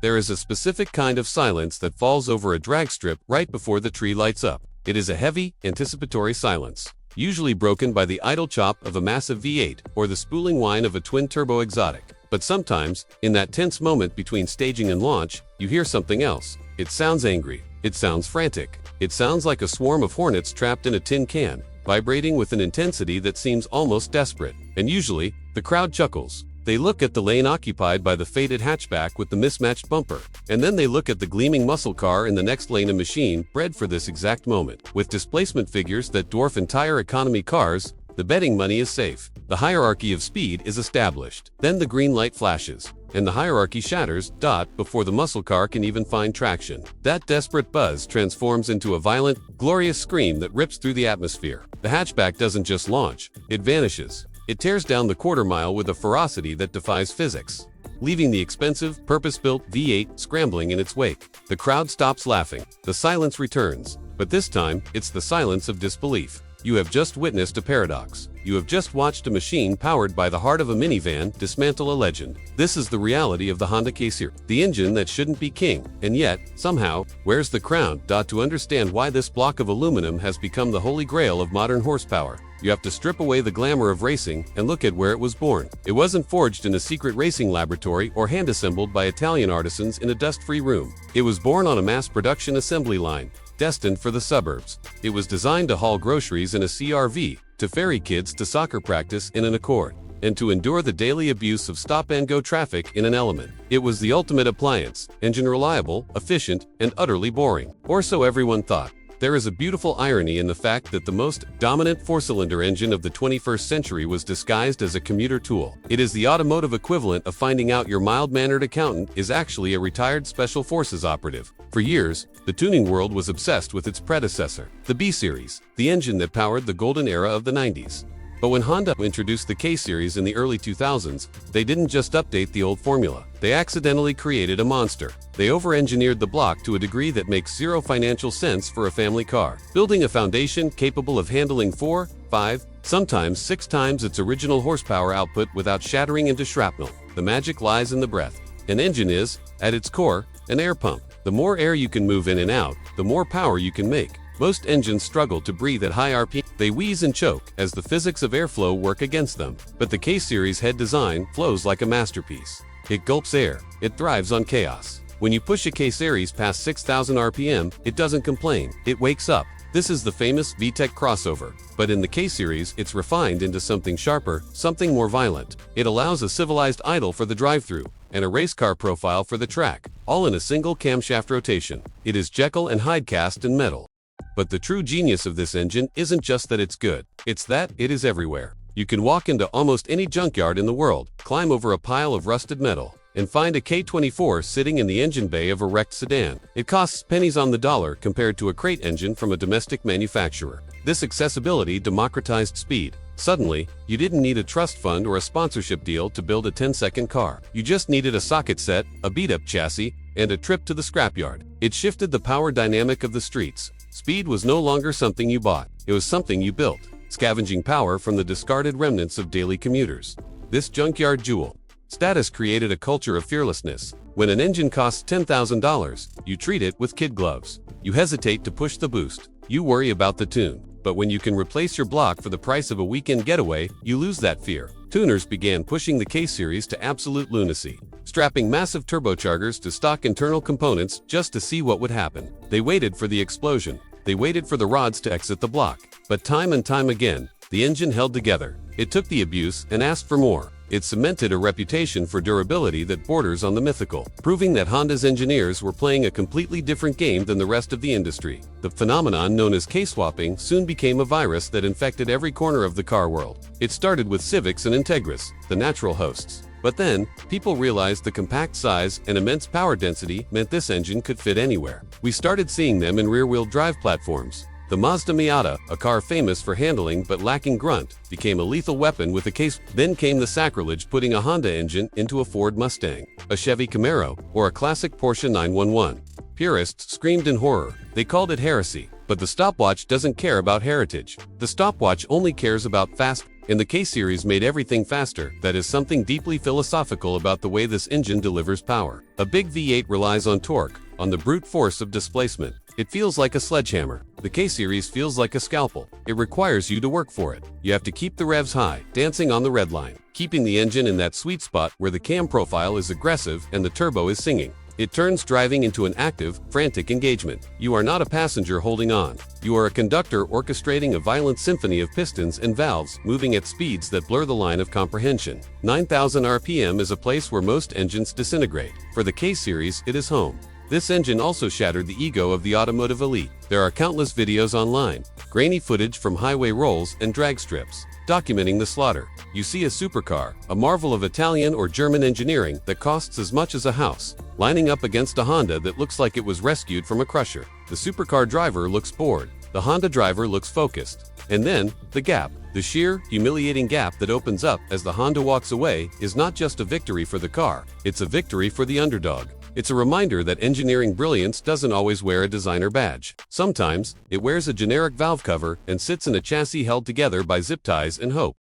There is a specific kind of silence that falls over a drag strip right before the tree lights up. It is a heavy, anticipatory silence, usually broken by the idle chop of a massive V8 or the spooling whine of a twin-turbo exotic. But sometimes, in that tense moment between staging and launch, you hear something else. It sounds angry. It sounds frantic. It sounds like a swarm of hornets trapped in a tin can, vibrating with an intensity that seems almost desperate. And usually, the crowd chuckles. They look at the lane occupied by the faded hatchback with the mismatched bumper, and then they look at the gleaming muscle car in the next lane, a machine bred for this exact moment. With displacement figures that dwarf entire economy cars, the betting money is safe. The hierarchy of speed is established. Then the green light flashes, and the hierarchy shatters, before the muscle car can even find traction. That desperate buzz transforms into a violent, glorious scream that rips through the atmosphere. The hatchback doesn't just launch, it vanishes. It tears down the quarter mile with a ferocity that defies physics, leaving the expensive, purpose-built V8 scrambling in its wake. The crowd stops laughing. The silence returns, but this time, it's the silence of disbelief. You have just witnessed a paradox. You have just watched a machine powered by the heart of a minivan dismantle a legend. This is the reality of the Honda K-Series, the engine that shouldn't be king, and yet, somehow, wears the crown. To understand why this block of aluminum has become the holy grail of modern horsepower, you have to strip away the glamour of racing and look at where it was born. It wasn't forged in a secret racing laboratory or hand-assembled by Italian artisans in a dust-free room. It was born on a mass production assembly line, destined for the suburbs. It was designed to haul groceries in a CR-V, to ferry kids to soccer practice in an Accord, and to endure the daily abuse of stop-and-go traffic in an Element. It was the ultimate appliance, engine reliable, efficient, and utterly boring. Or so everyone thought. There is a beautiful irony in the fact that the most dominant four-cylinder engine of the 21st century was disguised as a commuter tool. It is the automotive equivalent of finding out your mild-mannered accountant is actually a retired Special Forces operative. For years, the tuning world was obsessed with its predecessor, the B-Series, the engine that powered the golden era of the 90s. But when Honda introduced the K-Series in the early 2000s, they didn't just update the old formula. They accidentally created a monster. They over-engineered the block to a degree that makes zero financial sense for a family car, building a foundation capable of handling 4, 5, sometimes 6 times its original horsepower output without shattering into shrapnel. The magic lies in the breath. An engine is, at its core, an air pump. The more air you can move in and out, the more power you can make. Most engines struggle to breathe at high RPM. They wheeze and choke as the physics of airflow work against them. But the K-Series head design flows like a masterpiece. It gulps air. It thrives on chaos. When you push a K-Series past 6,000 RPM, it doesn't complain. It wakes up. This is the famous VTEC crossover. But in the K-Series, it's refined into something sharper, something more violent. It allows a civilized idle for the drive-thru and a race car profile for the track, all in a single camshaft rotation. It is Jekyll and Hyde cast in metal. But the true genius of this engine isn't just that it's good, it's that it is everywhere. You can walk into almost any junkyard in the world, climb over a pile of rusted metal, and find a K24 sitting in the engine bay of a wrecked sedan. It costs pennies on the dollar compared to a crate engine from a domestic manufacturer. This accessibility democratized speed. Suddenly, you didn't need a trust fund or a sponsorship deal to build a 10-second car. You just needed a socket set, a beat-up chassis, and a trip to the scrapyard. It shifted the power dynamic of the streets. Speed was no longer something you bought. It was something you built, scavenging power from the discarded remnants of daily commuters. This junkyard jewel status created a culture of fearlessness. When an engine costs $10,000, you treat it with kid gloves. You hesitate to push the boost. You worry about the tune. But when you can replace your block for the price of a weekend getaway, you lose that fear. Tuners began pushing the K-Series to absolute lunacy, strapping massive turbochargers to stock internal components just to see what would happen. They waited for the explosion. They waited for the rods to exit the block. But time and time again, the engine held together. It took the abuse and asked for more. It cemented a reputation for durability that borders on the mythical, proving that Honda's engineers were playing a completely different game than the rest of the industry. The phenomenon known as K-swapping soon became a virus that infected every corner of the car world. It started with Civics and Integras, the natural hosts. But then, people realized the compact size and immense power density meant this engine could fit anywhere. We started seeing them in rear-wheel drive platforms. The Mazda Miata, a car famous for handling but lacking grunt, became a lethal weapon with a case. Then came the sacrilege putting a Honda engine into a Ford Mustang, a Chevy Camaro, or a classic Porsche 911. Purists screamed in horror. They called it heresy. But the stopwatch doesn't care about heritage. The stopwatch only cares about fast. And the K-Series made everything faster. That is something deeply philosophical about the way this engine delivers power. A big V8 relies on torque, on the brute force of displacement. It feels like a sledgehammer. The K-Series feels like a scalpel. It requires you to work for it. You have to keep the revs high, dancing on the red line, keeping the engine in that sweet spot where the cam profile is aggressive and the turbo is singing. It turns driving into an active, frantic engagement. You are not a passenger holding on. You are a conductor orchestrating a violent symphony of pistons and valves moving at speeds that blur the line of comprehension. 9,000 RPM is a place where most engines disintegrate. For the K-Series, it is home. This engine also shattered the ego of the automotive elite. There are countless videos online, grainy footage from highway rolls and drag strips, documenting the slaughter. You see a supercar, a marvel of Italian or German engineering that costs as much as a house, lining up against a Honda that looks like it was rescued from a crusher. The supercar driver looks bored. The Honda driver looks focused. And then, the gap. The sheer, humiliating gap that opens up as the Honda walks away is not just a victory for the car, it's a victory for the underdog. It's a reminder that engineering brilliance doesn't always wear a designer badge. Sometimes, it wears a generic valve cover and sits in a chassis held together by zip ties and hope.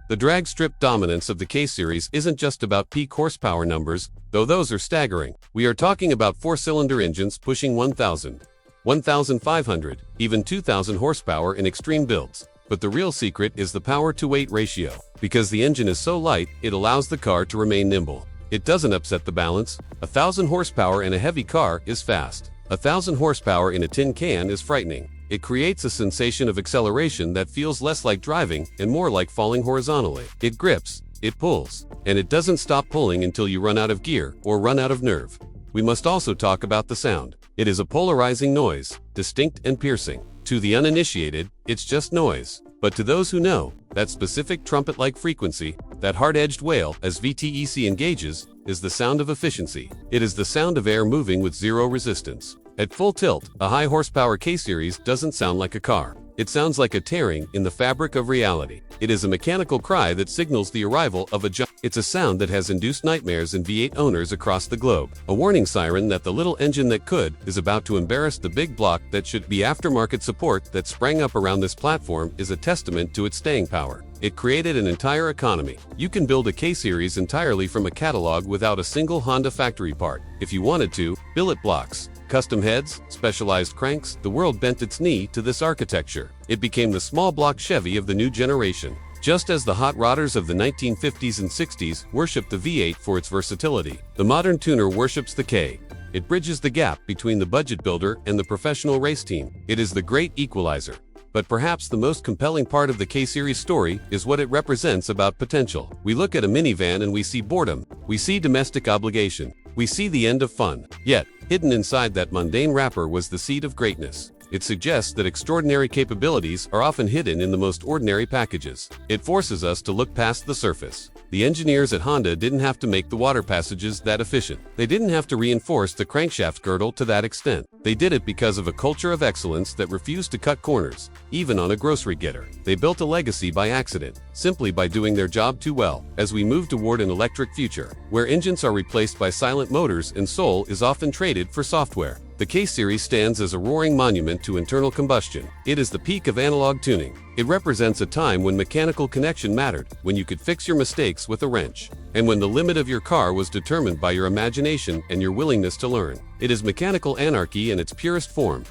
The drag strip dominance of the K-Series isn't just about peak horsepower numbers, though those are staggering. We are talking about four-cylinder engines pushing 1,000, 1,500, even 2,000 horsepower in extreme builds. But the real secret is the power-to-weight ratio. Because the engine is so light, it allows the car to remain nimble. It doesn't upset the balance. 1,000 horsepower in a heavy car is fast. 1,000 horsepower in a tin can is frightening. It creates a sensation of acceleration that feels less like driving and more like falling horizontally. It grips, it pulls, and it doesn't stop pulling until you run out of gear or run out of nerve. We must also talk about the sound. It is a polarizing noise, distinct and piercing. To the uninitiated, it's just noise. But to those who know, that specific trumpet-like frequency, that hard-edged wail as VTEC engages, is the sound of efficiency. It is the sound of air moving with zero resistance. At full tilt, a high-horsepower K-Series doesn't sound like a car. It sounds like a tearing in the fabric of reality. It is a mechanical cry that signals the arrival of a giant. It's a sound that has induced nightmares in V8 owners across the globe. A warning siren that the little engine that could is about to embarrass the big block that should be. Aftermarket support that sprang up around this platform is a testament to its staying power. It created an entire economy. You can build a K-Series entirely from a catalog without a single Honda factory part. If you wanted to, billet blocks, custom heads, specialized cranks, the world bent its knee to this architecture. It became the small block Chevy of the new generation. Just as the hot rodders of the 1950s and 60s worshipped the V8 for its versatility, the modern tuner worships the K. It bridges the gap between the budget builder and the professional race team. It is the great equalizer. But perhaps the most compelling part of the K-Series story is what it represents about potential. We look at a minivan and we see boredom. We see domestic obligation. We see the end of fun. Yet, hidden inside that mundane wrapper was the seed of greatness. It suggests that extraordinary capabilities are often hidden in the most ordinary packages. It forces us to look past the surface. The engineers at Honda didn't have to make the water passages that efficient. They didn't have to reinforce the crankshaft girdle to that extent. They did it because of a culture of excellence that refused to cut corners, even on a grocery getter. They built a legacy by accident, simply by doing their job too well. As we move toward an electric future, where engines are replaced by silent motors and soul is often traded for software, the K-Series stands as a roaring monument to internal combustion. It is the peak of analog tuning. It represents a time when mechanical connection mattered, when you could fix your mistakes with a wrench, and when the limit of your car was determined by your imagination and your willingness to learn. It is mechanical anarchy in its purest form.